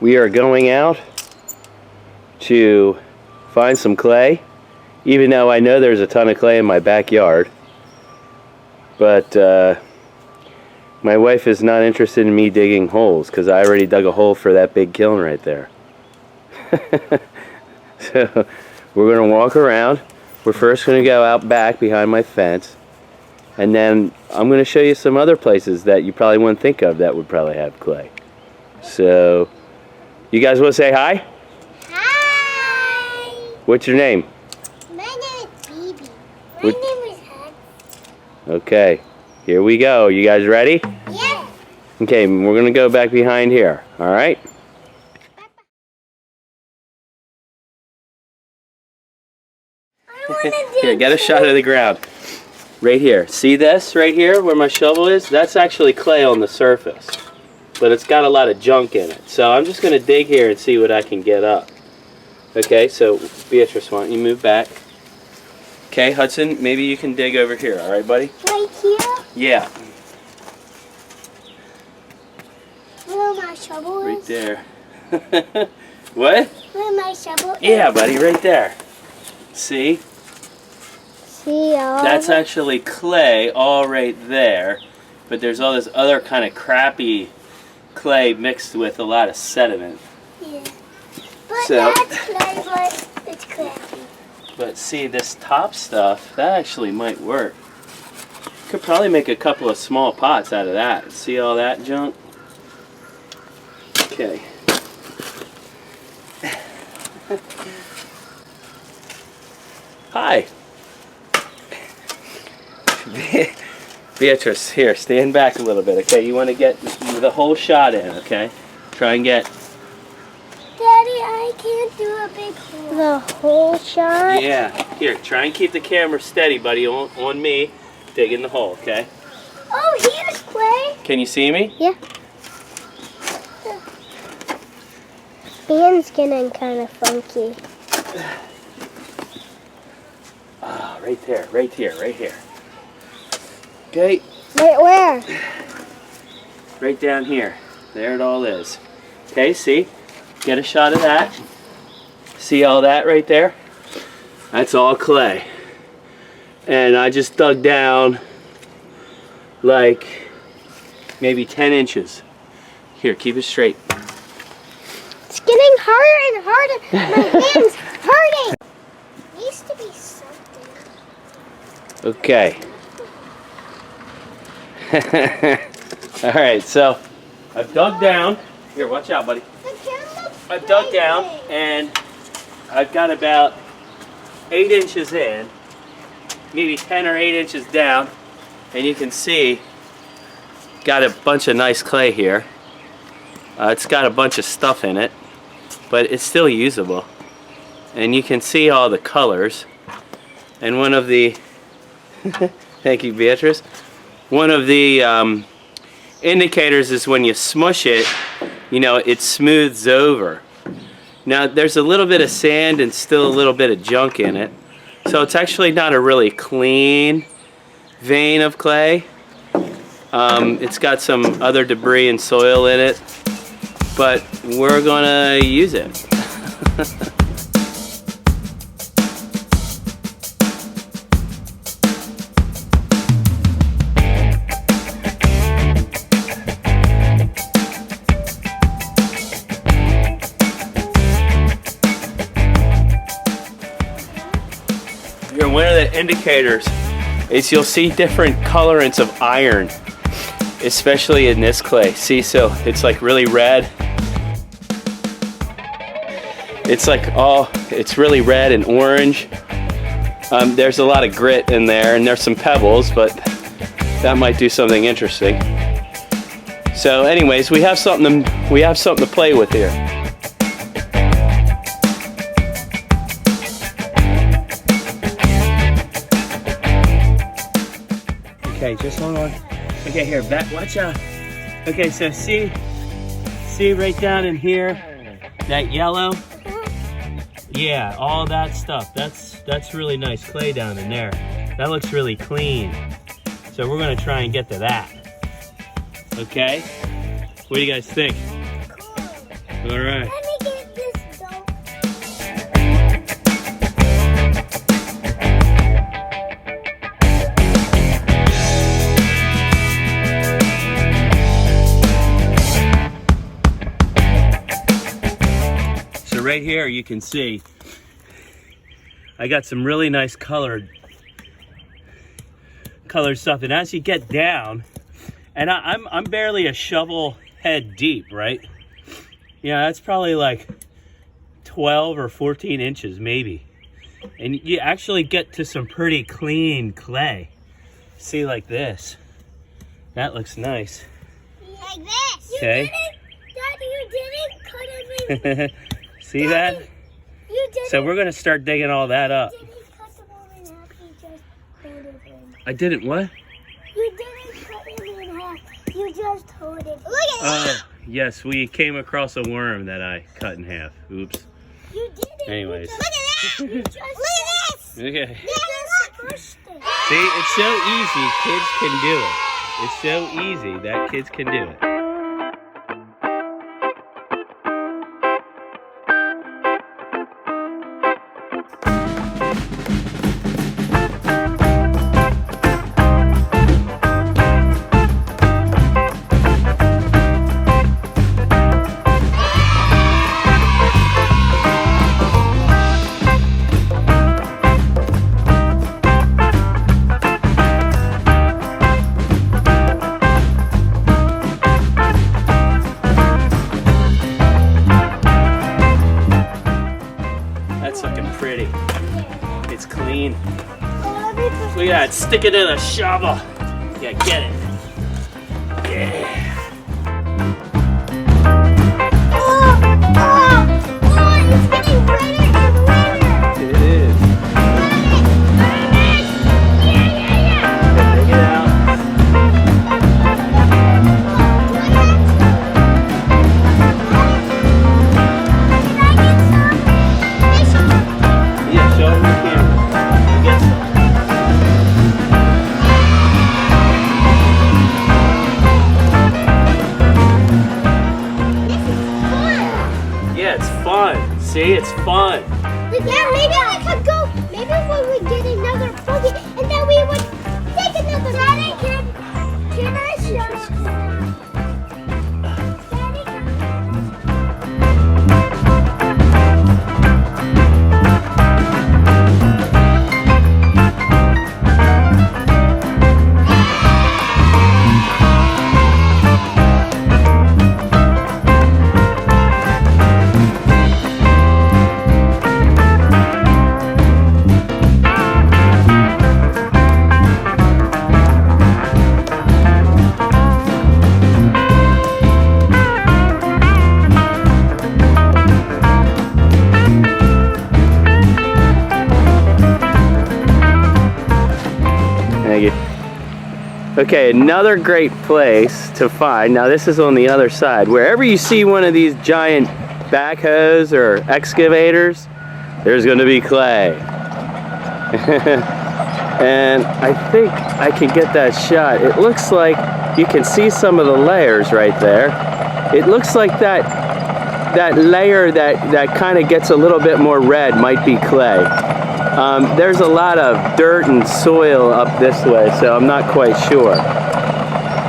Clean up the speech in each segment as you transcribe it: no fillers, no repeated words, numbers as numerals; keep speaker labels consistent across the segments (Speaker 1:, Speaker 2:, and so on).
Speaker 1: We are going out to find some clay, even though I know there's a ton of clay in my backyard. But my wife is not interested in me digging holes because I already dug a hole for that big kiln right there. So we're going to walk around. We're first going to go out back behind my fence, and then I'm going to show you some other places that you probably wouldn't think of that would probably have clay. So, you guys want to say hi?
Speaker 2: Hi!
Speaker 1: What's your name?
Speaker 2: My name is Phoebe. My name is Hud.
Speaker 1: Okay, here we go. You guys ready?
Speaker 2: Yeah.
Speaker 1: Okay, we're going to go back behind here, alright? Here, get a shot of the ground. Right here. See this right here where my shovel is? That's actually clay on the surface. But it's got a lot of junk in it. So I'm just going to dig here and see what I can get up. Okay, so Beatrice, why don't you move back? Okay, Hudson, maybe you can dig over here. Alright, buddy?
Speaker 2: Right here?
Speaker 1: Yeah.
Speaker 2: Where my shovel is?
Speaker 1: Right there. What?
Speaker 2: Where my shovel is?
Speaker 1: Yeah, buddy, right there. See?
Speaker 2: See all
Speaker 1: That's actually clay all right there, but there's all this other kind of crappy clay mixed with a lot of sediment.
Speaker 2: Yeah. But
Speaker 1: So-
Speaker 2: that's clay, but it's crappy.
Speaker 1: But see, this top stuff, that actually might work. Could probably make a couple of small pots out of that. See all that junk? Okay. Hi. Beatrice, here, stand back a little bit, okay? You want to get the whole shot in, okay? Try and get...
Speaker 2: Daddy, I can't do a big hole. The whole shot?
Speaker 1: Yeah. Here, try and keep the camera steady, buddy, on me. Dig in the hole, okay?
Speaker 2: Oh, here's clay.
Speaker 1: Can you see me?
Speaker 2: Yeah. Band's getting kind of funky.
Speaker 1: Ah, right there, right here, right here. Okay,
Speaker 2: Wait, where?
Speaker 1: right down here. There it all is. Okay, see? Get a shot of that. See all that right there? That's all clay. And I just dug down like maybe 10 inches. Here, keep it straight.
Speaker 2: It's getting harder and harder. My hand's hurting. Needs to be something.
Speaker 1: Okay. Alright, so I've dug down. Here, watch out, buddy. I've dug down and I've got about 8 inches in, maybe 10 or 8 inches down, and you can see got a bunch of nice clay here. It's got a bunch of stuff in it, but it's still usable. And you can see all the colors. And one of the thank you, Beatrice. One of the indicators is when you smush it, you know, it smooths over. Now there's a little bit of sand and still a little bit of junk in it, so it's actually not a really clean vein of clay. It's got some other debris and soil in it, but we're gonna use it. One of the indicators is you'll see different colorants of iron, especially in this clay. See, so it's like really red. It's like it's really red and orange. There's a lot of grit in there, and there's some pebbles, but that might do something interesting. So, anyways, we have something to play with here. Okay, just hold on. Okay, here, back, watch out. Okay, so see right down in here, that yellow? Yeah, all that stuff. That's really nice clay down in there. That looks really clean. So we're gonna try and get to that. Okay? What do you guys think? All right.
Speaker 2: Let me get this dough.
Speaker 1: So right here you can see I got some really nice colored stuff, and as you get down, and I'm barely a shovel head deep, right? Yeah, that's probably like 12 or 14 inches maybe, and you actually get to some pretty clean clay. See, like this. That looks nice.
Speaker 2: Like this.
Speaker 1: Okay.
Speaker 2: Daddy, you didn't cut everything.
Speaker 1: See that?
Speaker 2: You didn't.
Speaker 1: So we're gonna start digging all that up.
Speaker 2: You didn't cut them all in half. You just hold it in.
Speaker 1: I didn't what?
Speaker 2: You didn't cut them in half. You just hold it. Look at that.
Speaker 1: Yes, we came across a worm that I cut in half. Oops.
Speaker 2: You didn't.
Speaker 1: Anyways.
Speaker 2: Look at that. Look at this.
Speaker 1: Okay.
Speaker 2: Yeah,
Speaker 1: See, it's so easy. Kids can do it. It's so easy that kids can do it. That's looking pretty. It's clean. Look at that, stick it in a shovel. Yeah, get it. Yeah.
Speaker 2: It's getting redder and redder.
Speaker 1: It is. Take it out. Yeah, show them the camera. Get some. Yeah, it's fun. See, it's fun.
Speaker 2: Yeah, maybe we could go. Maybe we would get another buggy, and then we would take another. Daddy, can I show you?
Speaker 1: Thank you. Okay, another great place to find. Now this is on the other side. Wherever you see one of these giant backhoes or excavators, there's going to be clay. And I think I can get that shot. It looks like you can see some of the layers right there. It looks like that layer that kind of gets a little bit more red might be clay. There's a lot of dirt and soil up this way, so I'm not quite sure.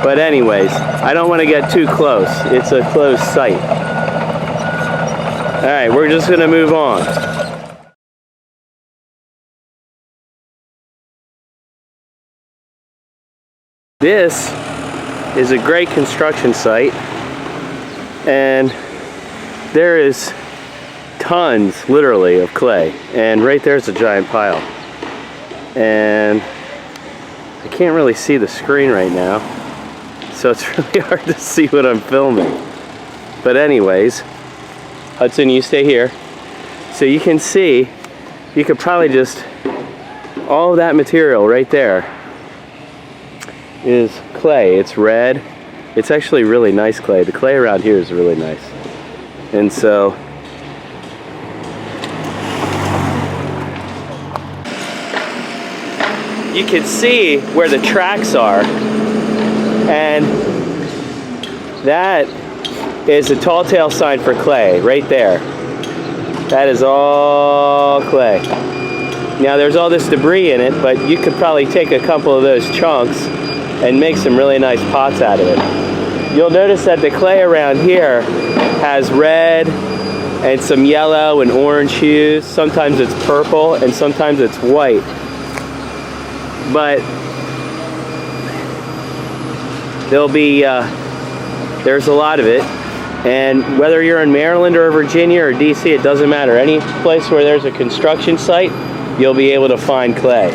Speaker 1: But anyways, I don't want to get too close. It's a closed site. All right, we're just gonna move on. This is a great construction site, and there is tons, literally, of clay, and right there's a giant pile, and I can't really see the screen right now, so it's really hard to see what I'm filming. But anyways, Hudson, you stay here, so you can see, you could probably just, all of that material right there is clay. It's red. It's actually really nice clay. The clay around here is really nice, and so you can see where the tracks are, and that is a tall tale sign for clay, right there. That is all clay. Now there's all this debris in it, but you could probably take a couple of those chunks and make some really nice pots out of it. You'll notice that the clay around here has red and some yellow and orange hues. Sometimes it's purple and sometimes it's white. But there's a lot of it. And whether you're in Maryland or Virginia or DC, it doesn't matter. Any place where there's a construction site, you'll be able to find clay.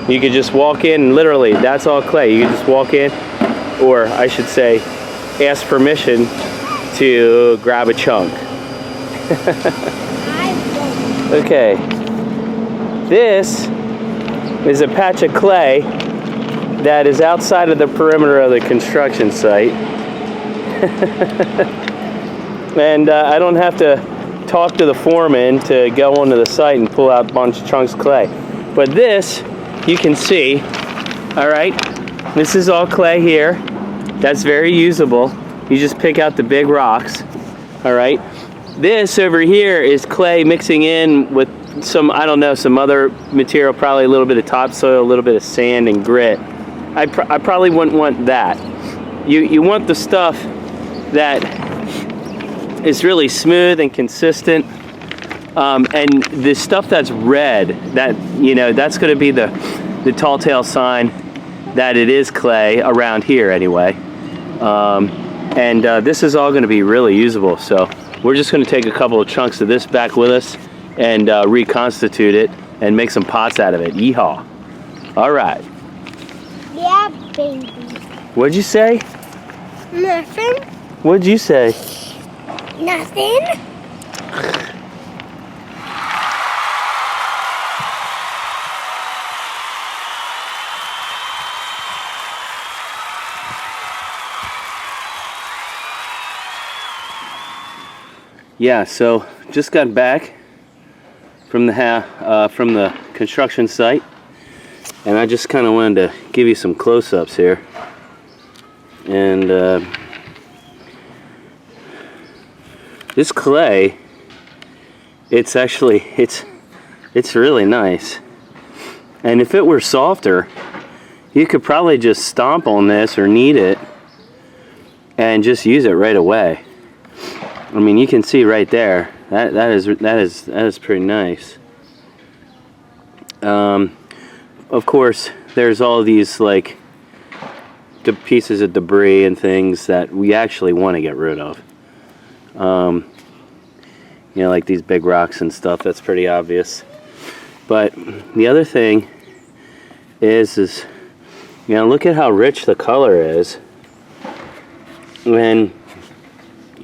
Speaker 1: You could just walk in and literally, that's all clay. You can just walk in, or I should say, ask permission to grab a chunk. Okay, this is a patch of clay that is outside of the perimeter of the construction site. And I don't have to talk to the foreman to go onto the site and pull out a bunch of chunks of clay. But this, you can see, all right, this is all clay here. That's very usable. You just pick out the big rocks, all right? This over here is clay mixing in with some, I don't know, some other material, probably a little bit of topsoil, a little bit of sand and grit. I probably wouldn't want that. You want the stuff that is really smooth and consistent. And the stuff that's red, that, you know, that's going to be the tall tale sign that it is clay around here anyway. This is all going to be really usable. So we're just going to take a couple of chunks of this back with us and reconstitute it and make some pots out of it. Yeehaw. All right.
Speaker 2: Yeah, baby.
Speaker 1: What'd you say?
Speaker 2: Nothing.
Speaker 1: What'd you say?
Speaker 2: Nothing.
Speaker 1: Yeah, so just got back from the construction site, and I just kind of wanted to give you some close-ups here. And this clay, it's really nice. And if it were softer, you could probably just stomp on this or knead it and just use it right away. I mean, you can see right there, that is pretty nice. Of course, there's all these like the pieces of debris and things that we actually want to get rid of. You know, like these big rocks and stuff, that's pretty obvious. But the other thing is you know, look at how rich the color is. And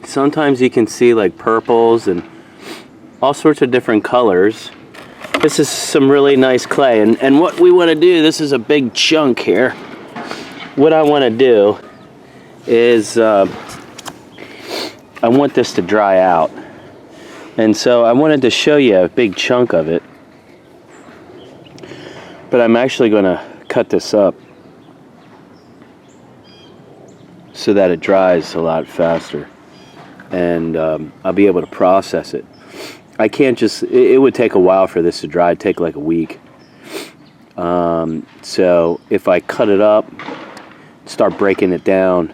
Speaker 1: sometimes you can see like purples and all sorts of different colors. This is some really nice clay, and what we want to do, this is a big chunk here. What I want to do is I want this to dry out, and so I wanted to show you a big chunk of it, but I'm actually going to cut this up so that it dries a lot faster, and I'll be able to process it. I can't just, it would take a while for this to dry. It'd take like a week. So if I cut it up, start breaking it down,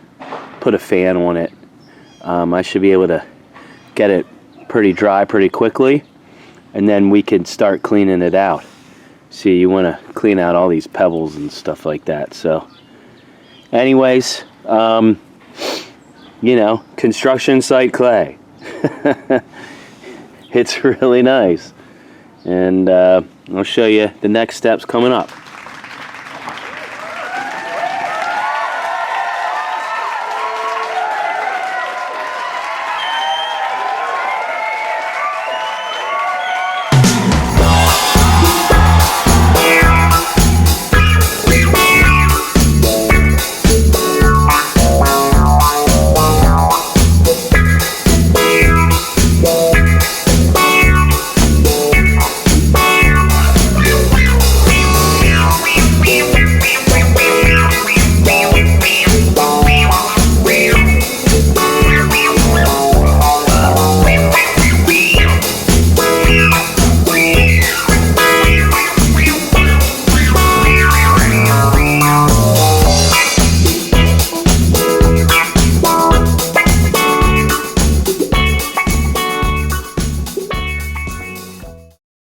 Speaker 1: put a fan on it, I should be able to get it pretty dry pretty quickly, and then we can start cleaning it out. See, you want to clean out all these pebbles and stuff like that. So anyways, you know, construction site clay. It's really nice, and I'll show you the next steps coming up.